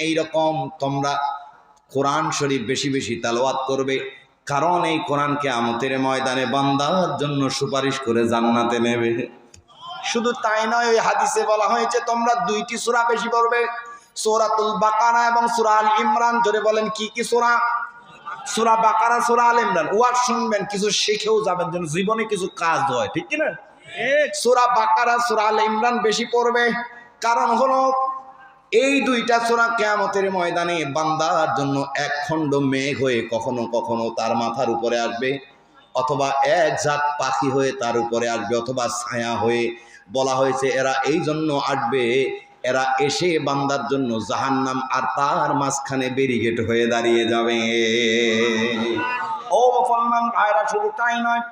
এইরকম তোমরা কোরআন শরীফ বেশি বেশি তেলাওয়াত করবে, কারণ এই কোরআন কিয়ামতের ময়দানে বান্দার জন্য সুপারিশ করে জান্নাতে নেবে। শুধু তাই নয়, ওই হাদিসে বলা হয়েছে তোমরা দুইটি সূরা বেশি পড়বে, সূরাতুল বাকারা এবং সূরা আল ইমরান। জোরে বলেন কি কি সূরা? সূরা বাকারা, সূরা আল ইমরান। ওয়াজ শুনবেন, কিছু শিখেও যাবেন, যেন জীবনে কিছু কাজ হয়, ঠিক কি না? সূরা বাকারা, সূরা আল ইমরান বেশি পড়বে, কারণ হলো এই দুইটা সূরা কিয়ামতের ময়দানে বান্দার জন্য এক খণ্ড মেঘ হয়ে কখনো কখনো তার মাথার উপরে আসবে, অথবা এক ঝাঁক পাখি হয়ে তার উপরে আসবে, অথবা ছায়া হয়ে। বলা হয়েছে এরা এই জন্য আসবে, এরা এসে বান্দার জন্য জাহান্নাম আর তার মাঝখানে ব্যারিকেড হয়ে দাঁড়িয়ে যাবে। ও মুসলমান ভাইরা, শুধু তাই নয়,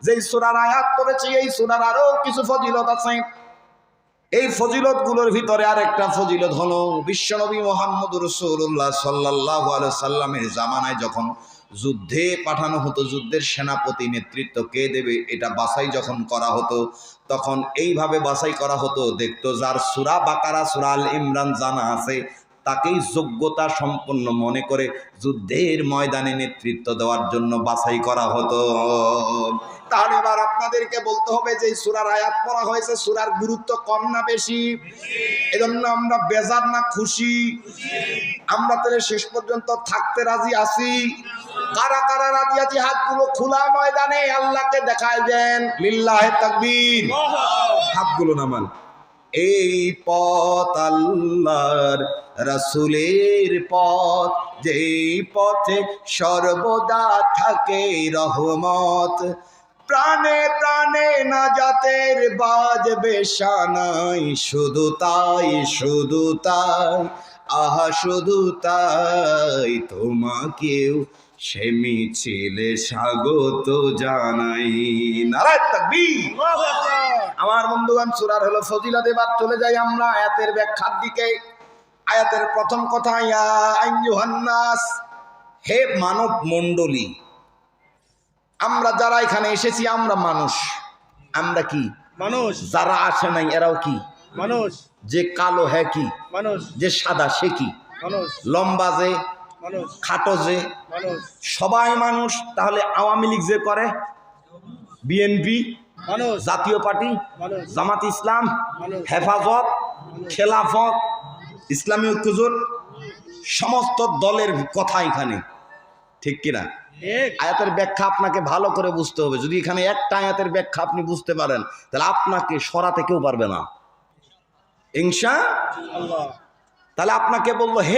যেই সূরার আয়াত করেছি এই সূরার আরো কিছু ফজিলত আছে। এই ফজিলত গুলোর ভিতরে আরেকটা ফজিলত হলো বিশ্বনবী মুহাম্মদুর রাসূলুল্লাহ সাল্লাল্লাহু আলাইহি সাল্লামের জামানায় যখন যুদ্ধে পাঠানো হতো, যুদ্ধের সেনাপতি নেতৃত্ব কে দেবে এটা বাছাই যখন করা হতো, তখন এইভাবে বাছাই করা হতো, দেখতো যার সূরা বাকারা, সূরা আল ইমরান জানা আছে তাকেই যোগ্যতা সম্পন্ন মনে করে যুদ্ধের ময়দানে নেতৃত্ব দেওয়ার জন্য বাছাই করা হতো। তাহলে এবার আপনাদেরকে বলতে হবে যে সূরার আয়াত পড়া হয়েছে, সূরার গুরুত্ব কম না বেশি? এজন্য আমরা বেজার না খুশি? আমরা তাহলে শেষ পর্যন্ত থাকতে রাজি আছি? কারা কারা রাজি আছি? হাতগুলো খোলা ময়দানে আল্লাহকে দেখায় দেন। লিল্লাহে তাকবীর। হাতগুলো নামান। এই পথ আল্লাহর রাসূলের পথ, যেই পথে সর্বদা থাকে রহমত, প্রাণে প্রাণে নাজাতের বাজবে শানাই, শুধু তাই শুধু তাই, আহা শুধু তাই, তোমাকেও সে মিছিলে স্বাগত জানাই। নারায়ে তাকবীর। আমার বন্ধুগণ, সূরার হলো ফজিলত। এবার চলে যাই আমরা আয়াতের ব্যাখ্যার দিকে। আয়াতের প্রথম কথা, ইয়া আইয়ুহান নাস, হে মানব মণ্ডলী। আমরা যারা এখানে এসেছি আমরা মানুষ। আমরা কি মানুষ? যারা আসে নাই এরাও কি মানুষ। যে কালো হ্যাঁ কি মানুষ। যে সাদা সে কি মানুষ। লম্বা যে মানুষ। খাটো যে মানুষ। সবাই মানুষ। তাহলে আওয়ামী লীগ যে করে, বিএনপি, মানুষ। জাতীয় পার্টি, মানুষ। জামাত ইসলাম, মানুষ। হেফাজত, খেলাফত, ইসলামী ঐক্যজোট, সমস্ত দলের কথা এখানে, ঠিক কিনা? আয়াতের ব্যাখ্যা আপনাকে ভালো করে বুঝতে হবে। যদি এখানে একটা আয়াতের ব্যাখ্যা আপনি বুঝতে পারেন, তাহলে আপনাকে সরাতে কেউ পারবে না ইনশাআল্লাহ। তাহলে আপনাকে বলবো, হে